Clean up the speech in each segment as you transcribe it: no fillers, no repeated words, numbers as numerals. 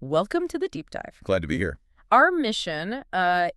Welcome to the deep dive. Glad to be here. Our mission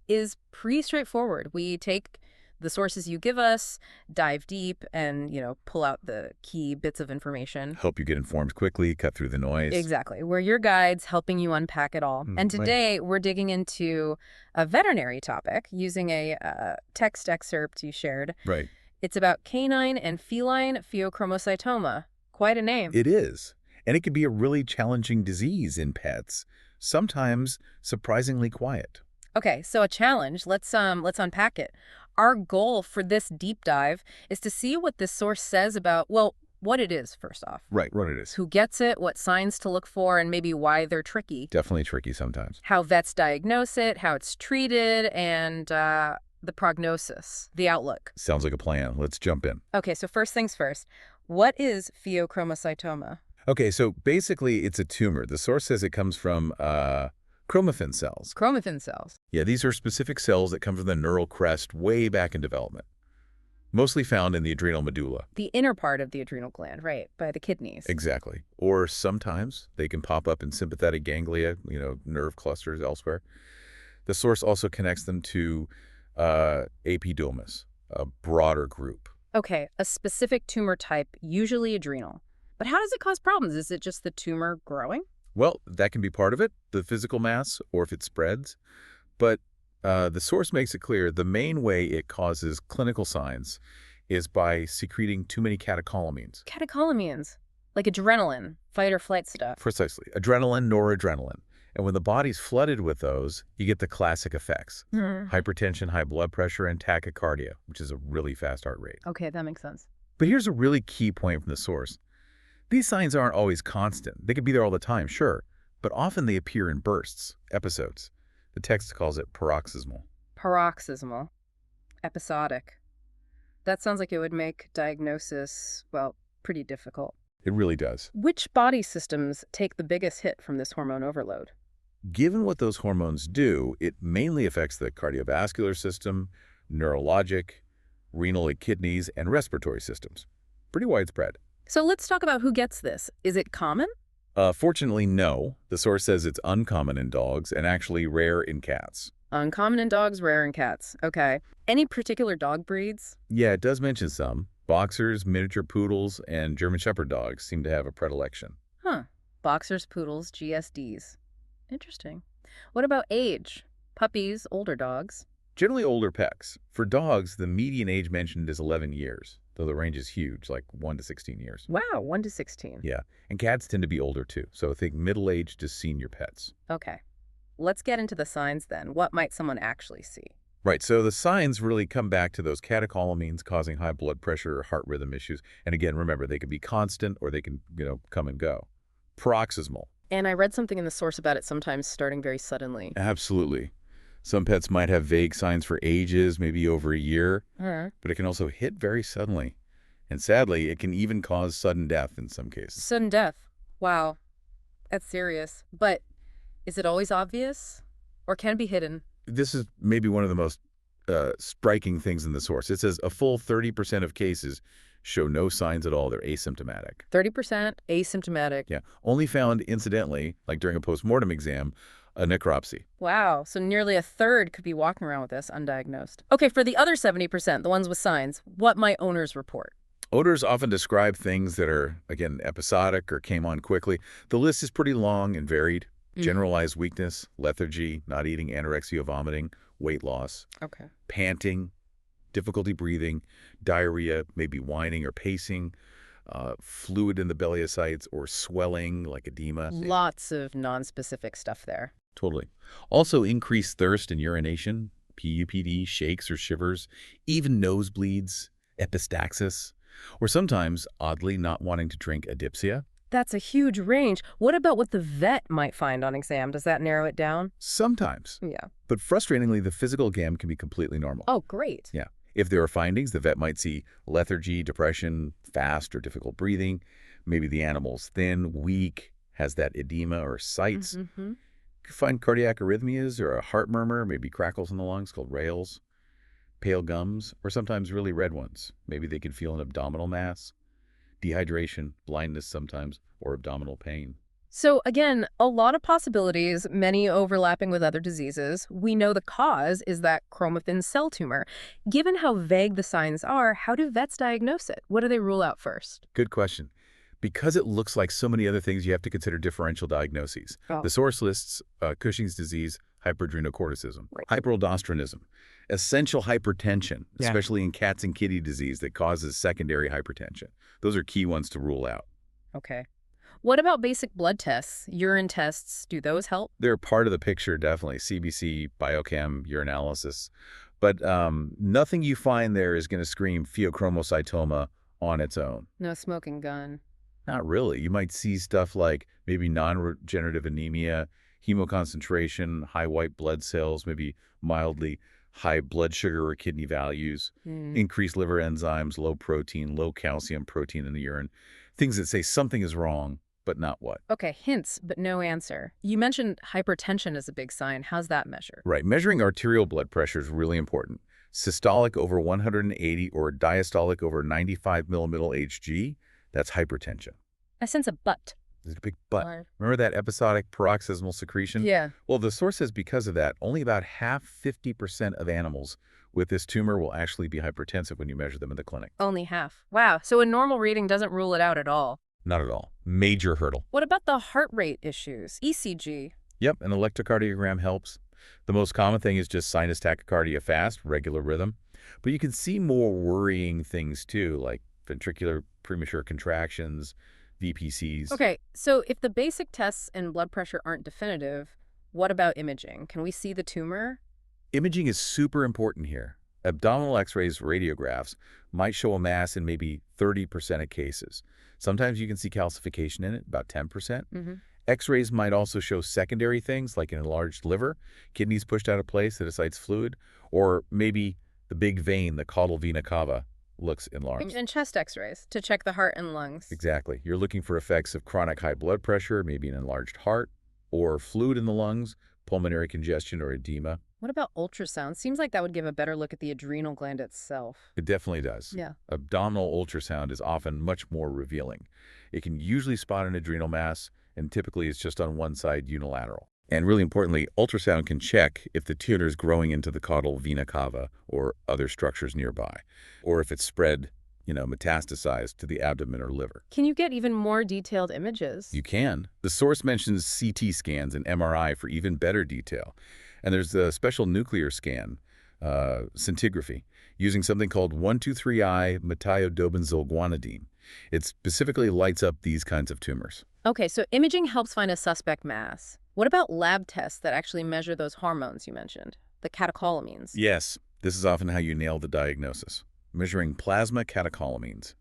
is pretty straightforward. We take the sources you give us, dive deep, and, pull out the key bits of information. Help you get informed quickly, cut through the noise. Exactly. We're your guides helping you unpack it all. And Right. today we're digging into a veterinary topic using a text excerpt you shared. Right. It's about canine and feline pheochromocytoma. Quite a name. It is. And it can be a really challenging disease in pets, sometimes surprisingly quiet. Okay, so a challenge. Let's unpack it. Our goal for this deep dive is to see what this source says about, well, what it is, first off. Right, what it is. Who gets it, what signs to look for, and maybe why they're tricky. Definitely tricky sometimes. How vets diagnose it, how it's treated, and the prognosis, the outlook. Sounds like a plan. Let's jump in. Okay, so first things first. What is pheochromocytoma? Okay, so basically it's a tumor. The source says it comes from chromaffin cells. Chromaffin cells. Yeah, these are specific cells that come from the neural crest way back in development, mostly found in the adrenal medulla. The inner part of the adrenal gland, right, by the kidneys. Exactly. Or sometimes they can pop up in sympathetic ganglia, nerve clusters elsewhere. The source also connects them to epidermis, a broader group. Okay, a specific tumor type, usually adrenal. But how does it cause problems? Is it just the tumor growing? Well, that can be part of it, the physical mass, or if it spreads. But the source makes it clear the main way it causes clinical signs is by secreting too many catecholamines. Catecholamines, like adrenaline, fight or flight stuff. Precisely. Adrenaline, noradrenaline. And when the body's flooded with those, you get the classic effects. Hypertension, high blood pressure, and tachycardia, which is a really fast heart rate. Okay, that makes sense. But here's a really key point from the source. These signs aren't always constant. They can be there all the time, sure, but often they appear in bursts, episodes. The text calls it paroxysmal. Paroxysmal. Episodic. That sounds like it would make diagnosis, well, pretty difficult. It really does. Which body systems take the biggest hit from this hormone overload? Given what those hormones do, it mainly affects the cardiovascular system, neurologic, renal and kidneys, and respiratory systems. Pretty widespread. So let's talk about who gets this. Is it common? Fortunately, no. The source says it's uncommon in dogs and actually rare in cats. Uncommon in dogs, rare in cats. Okay. Any particular dog breeds? Yeah, it does mention some. Boxers, miniature poodles, and German Shepherd dogs seem to have a predilection. Huh. Boxers, poodles, GSDs. Interesting. What about age? Puppies, older dogs. Generally older pets. For dogs, the median age mentioned is 11 years, though the range is huge, like 1 to 16 years. Wow, 1 to 16. Yeah, and cats tend to be older too, so think middle-aged to senior pets. Okay. Let's get into the signs then. What might someone actually see? Right, so the signs really come back to those catecholamines causing high blood pressure or heart rhythm issues. And again, remember, they can be constant or they can, come and go. Paroxysmal. And I read something in the source about it sometimes starting very suddenly. Absolutely. Some pets might have vague signs for ages, maybe over a year, but it can also hit very suddenly. And sadly, it can even cause sudden death in some cases. Sudden death. Wow. That's serious. But is it always obvious? Or can it be hidden? This is maybe one of the most striking things in the source. It says a full 30% of cases show no signs at all. They're asymptomatic. 30% asymptomatic. Yeah. Only found incidentally, like during a postmortem exam, a necropsy. Wow. So nearly a third could be walking around with this undiagnosed. Okay, for the other 70%, the ones with signs, what might owners report? Odors often describe things that are, again, episodic or came on quickly. The list is pretty long and varied. Generalized weakness, lethargy, not eating, anorexia, vomiting, weight loss, Okay. panting, difficulty breathing, diarrhea, maybe whining or pacing, fluid in the beliocytes or swelling like edema. Lots of non-specific stuff there. Totally. Also increased thirst and urination, PUPD, shakes or shivers, even nosebleeds, epistaxis, or sometimes, oddly, not wanting to drink adipsia. That's a huge range. What about what the vet might find on exam? Does that narrow it down? Sometimes. Yeah. But frustratingly, the physical exam can be completely normal. Oh, great. Yeah. If there are findings, the vet might see lethargy, depression, fast or difficult breathing. Maybe the animal's thin, weak, has that edema or sites. You could find cardiac arrhythmias or a heart murmur, maybe crackles in the lungs called rales, pale gums, or sometimes really red ones. Maybe they could feel an abdominal mass. Dehydration, blindness sometimes, or abdominal pain. So again, a lot of possibilities, many overlapping with other diseases. We know the cause is that chromatin cell tumor. Given how vague the signs are, how do vets diagnose it? What do they rule out first? Good question. Because it looks like so many other things, you have to consider differential diagnoses. The Oh, source lists Cushing's disease, hyperadrenocorticism, right. hyperaldosteronism, essential hypertension, Yeah. especially in cats and kitty disease that causes secondary hypertension. Those are key ones to rule out. Okay. What about basic blood tests, urine tests? Do those help? They're part of the picture, definitely. CBC, biochem, urinalysis. But nothing you find there is going to scream pheochromocytoma on its own. No smoking gun. Not really. You might see stuff like maybe non-regenerative anemia, hemoconcentration, high white blood cells, maybe mildly high blood sugar or kidney values, Hmm. increased liver enzymes, low protein, low calcium protein in the urine. Things that say something is wrong, but not what. Okay, hints, but no answer. You mentioned hypertension as a big sign. How's that measured? Right. Measuring arterial blood pressure is really important. Systolic over 180 or diastolic over 95 millimilli Hg, that's hypertension. I sense a but. There's a big but. Or- Remember that episodic paroxysmal secretion? Yeah. Well, the source says because of that, only about half, 50% of animals with this tumor will actually be hypertensive when you measure them in the clinic. Only half. Wow, so a normal reading doesn't rule it out at all. Not at all. Major hurdle. What about the heart rate issues? ECG. Yep, an electrocardiogram helps. The most common thing is just sinus tachycardia fast, regular rhythm. But you can see more worrying things too, like ventricular premature contractions, VPCs. Okay, so if the basic tests and blood pressure aren't definitive, what about imaging? Can we see the tumor? Imaging is super important here. Abdominal x-rays, radiographs, might show a mass in maybe 30% of cases. Sometimes you can see calcification in it, about 10%. Mm-hmm. X-rays might also show secondary things like an enlarged liver, kidneys pushed out of place that excites fluid, or maybe the big vein, the caudal vena cava, looks enlarged. And chest x-rays to check the heart and lungs. Exactly. You're looking for effects of chronic high blood pressure, maybe an enlarged heart, or fluid in the lungs, pulmonary congestion or edema. What about ultrasound? Seems like that would give a better look at the adrenal gland itself. It definitely does. Yeah. Abdominal ultrasound is often much more revealing. It can usually spot an adrenal mass, and typically it's just on one side unilateral. And really importantly, ultrasound can check if the tumor is growing into the caudal vena cava or other structures nearby, or if it's spread, metastasized to the abdomen or liver. Can you get even more detailed images? You can. The source mentions CT scans and MRI for even better detail. And there's a special nuclear scan, scintigraphy, using something called 1,2,3-I methiodobenzoylguanidine. It specifically lights up these kinds of tumors. Okay, so imaging helps find a suspect mass. What about lab tests that actually measure those hormones you mentioned, the catecholamines? Yes, this is often how you nail the diagnosis. Measuring plasma catecholamines.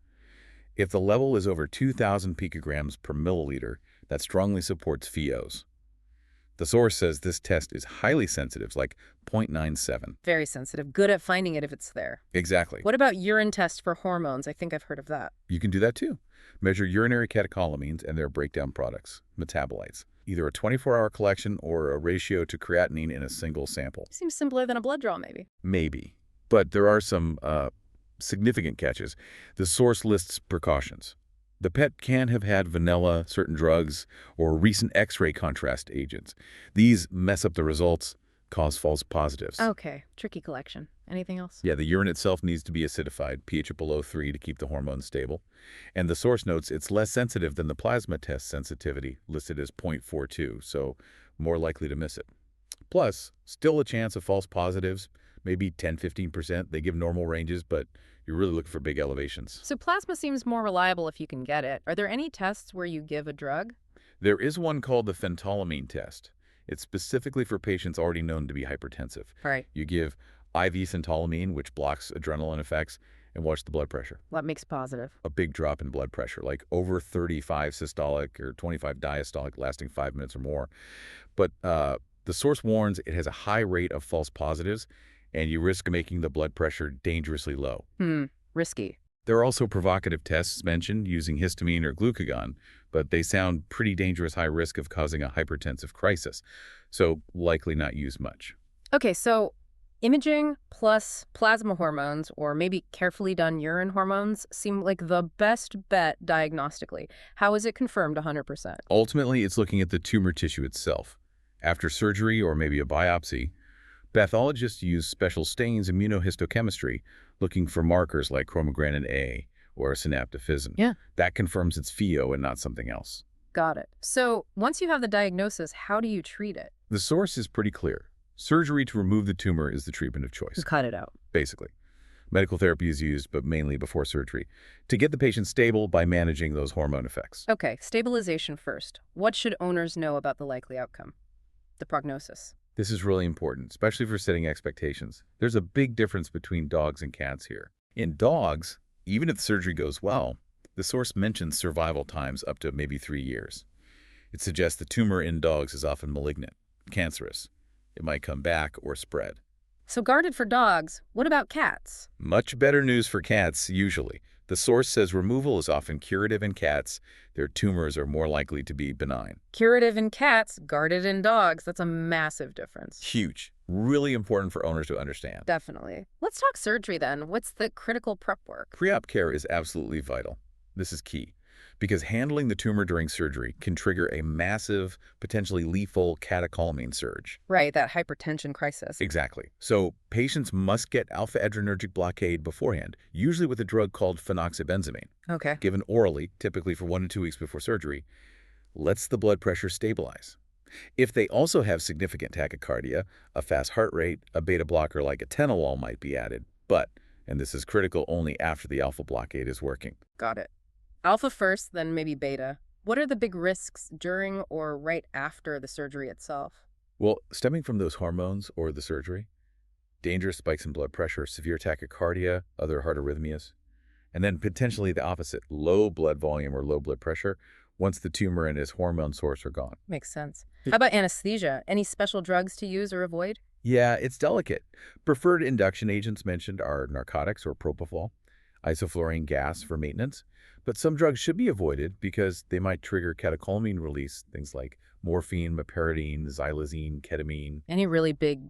If the level is over 2,000 picograms per milliliter, that strongly supports PHEOs. The source says this test is highly sensitive, like 0.97. Very sensitive. Good at finding it if it's there. Exactly. What about urine tests for hormones? I think I've heard of that. You can do that too. Measure urinary catecholamines and their breakdown products, metabolites. Either a 24-hour collection or a ratio to creatinine in a single sample. Seems simpler than a blood draw, maybe. Maybe. But there are some significant catches. The source lists precautions. The pet can have had vanilla, certain drugs, or recent X-ray contrast agents. These mess up the results, cause false positives. Okay, tricky collection. Anything else? Yeah, the urine itself needs to be acidified, pH below 3 to keep the hormones stable. And the source notes it's less sensitive than the plasma test sensitivity, listed as 0.42, so more likely to miss it. Plus, still a chance of false positives, maybe 10–15%. They give normal ranges, but you're really looking for big elevations. So plasma seems more reliable if you can get it. Are there any tests where you give a drug? There is one called the phentolamine test. It's specifically for patients already known to be hypertensive. Right. You give IV phentolamine, which blocks adrenaline effects, and watch the blood pressure. What makes positive? A big drop in blood pressure, like over 35 systolic or 25 diastolic, lasting 5 minutes or more. But the source warns it has a high rate of false positives, and you risk making the blood pressure dangerously low. Risky. There are also provocative tests mentioned using histamine or glucagon, but they sound pretty dangerous, high risk of causing a hypertensive crisis, so likely not used much. Okay, so Imaging plus plasma hormones, or maybe carefully done urine hormones, seem like the best bet diagnostically. How is it confirmed 100%? Ultimately, it's looking at the tumor tissue itself. After surgery or maybe a biopsy, pathologists use special stains immunohistochemistry, looking for markers like chromogranin A or synaptophysin. Yeah. That confirms it's Pheo and not something else. Got it. So once you have the diagnosis, how do you treat it? The source is pretty clear. Surgery to remove the tumor is the treatment of choice, Cut it out. basically. Medical therapy is used, but mainly before surgery, to get the patient stable by managing those hormone effects. Okay, stabilization first. What should owners know about the likely outcome? The prognosis. This is really important, especially for setting expectations. There's a big difference between dogs and cats here. In dogs, even if the surgery goes well, the source mentions survival times up to maybe 3 years. It suggests the tumor in dogs is often malignant, cancerous. It might come back or spread. So guarded for dogs, what about cats? Much better news for cats, usually. The source says removal is often curative in cats. Their tumors are more likely to be benign. Curative in cats, guarded in dogs. That's a massive difference. Huge. Really important for owners to understand. Definitely. Let's talk surgery then. What's the critical prep work? Pre-op care is absolutely vital. This is key, because handling the tumor during surgery can trigger a massive, potentially lethal catecholamine surge. Right, that hypertension crisis. Exactly. So patients must get alpha-adrenergic blockade beforehand, usually with a drug called phenoxybenzamine, Okay. given orally, typically for 1 to 2 weeks before surgery, lets the blood pressure stabilize. If they also have significant tachycardia, a fast heart rate, a beta blocker like atenolol might be added, but, and this is critical, only after the alpha blockade is working. Got it. Alpha first, then maybe beta. What are the big risks during or right after the surgery itself? Well, stemming from those hormones or the surgery, dangerous spikes in blood pressure, severe tachycardia, other heart arrhythmias, and then potentially the opposite, low blood volume or low blood pressure once the tumor and its hormone source are gone. Makes sense. How about anesthesia? Any special drugs to use or avoid? Yeah, it's delicate. Preferred induction agents mentioned are narcotics or propofol, isoflurane gas for maintenance, but some drugs should be avoided because they might trigger catecholamine release, things like morphine, meperidine, xylazine, ketamine. Any really big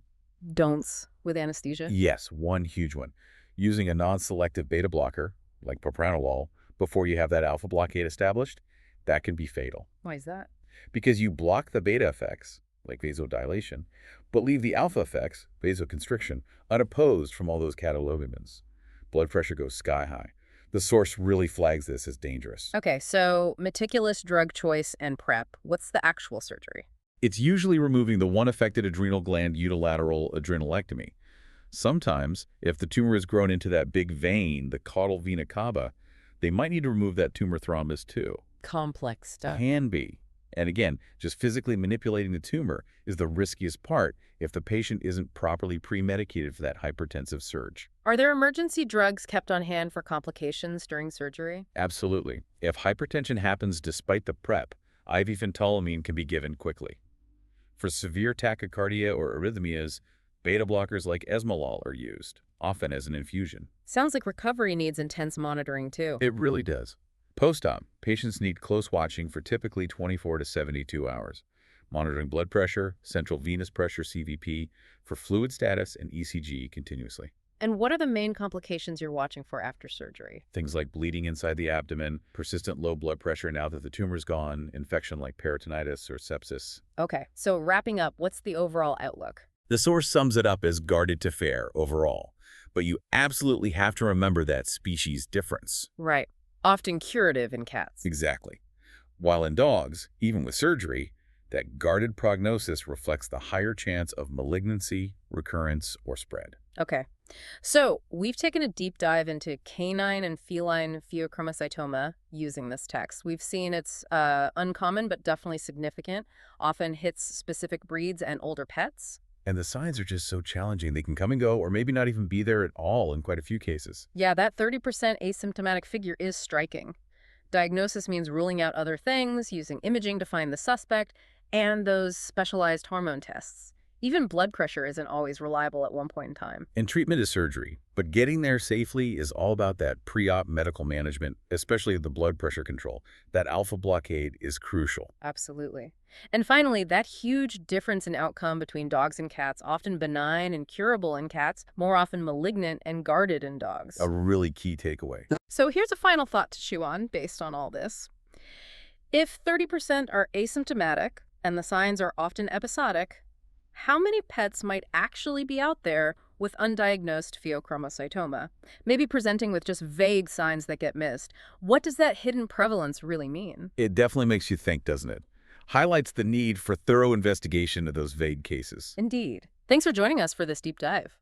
don'ts with anesthesia? Yes, one huge one. Using a non-selective beta blocker, like propranolol, before you have that alpha blockade established, that can be fatal. Why is that? Because you block the beta effects, like vasodilation, but leave the alpha effects, vasoconstriction, unopposed from all those catecholamines. Blood pressure goes sky high. The source really flags this as dangerous. Okay, so meticulous drug choice and prep. What's the actual surgery? It's usually removing the one affected adrenal gland unilateral adrenalectomy. Sometimes, if the tumor has grown into that big vein, the caudal vena cava, they might need to remove that tumor thrombus too. Complex stuff. Can be. And again, just physically manipulating the tumor is the riskiest part if the patient isn't properly pre-medicated for that hypertensive surge. Are there emergency drugs kept on hand for complications during surgery? Absolutely. If hypertension happens despite the prep, IV phentolamine can be given quickly. For severe tachycardia or arrhythmias, beta blockers like esmolol are used, often as an infusion. Sounds like recovery needs intense monitoring too. It really does. Post-op, patients need close watching for typically 24 to 72 hours, monitoring blood pressure, central venous pressure CVP, for fluid status, and ECG continuously. And what are the main complications you're watching for after surgery? Things like bleeding inside the abdomen, persistent low blood pressure now that the tumor's gone, infection like peritonitis or sepsis. Okay, so wrapping up, what's the overall outlook? The source sums it up as guarded to fair overall, but you absolutely have to remember that species difference. Right. Often curative in cats. Exactly. While in dogs, even with surgery, that guarded prognosis reflects the higher chance of malignancy, recurrence, or spread. Okay. So we've taken a deep dive into canine and feline pheochromocytoma using this text. We've seen it's uncommon but definitely significant, often hits specific breeds and older pets. And the signs are just so challenging. They can come and go, or maybe not even be there at all in quite a few cases. Yeah, that 30% asymptomatic figure is striking. Diagnosis means ruling out other things, using imaging to find the suspect, and those specialized hormone tests. Even blood pressure isn't always reliable at one point in time. And treatment is surgery, but getting there safely is all about that pre-op medical management, especially the blood pressure control. That alpha blockade is crucial. Absolutely. And finally, that huge difference in outcome between dogs and cats, often benign and curable in cats, more often malignant and guarded in dogs. A really key takeaway. So here's a final thought to chew on based on all this. If 30% are asymptomatic and the signs are often episodic, how many pets might actually be out there with undiagnosed pheochromocytoma, maybe presenting with just vague signs that get missed? What does that hidden prevalence really mean? It definitely makes you think, doesn't it? Highlights the need for thorough investigation of those vague cases. Indeed. Thanks for joining us for this deep dive.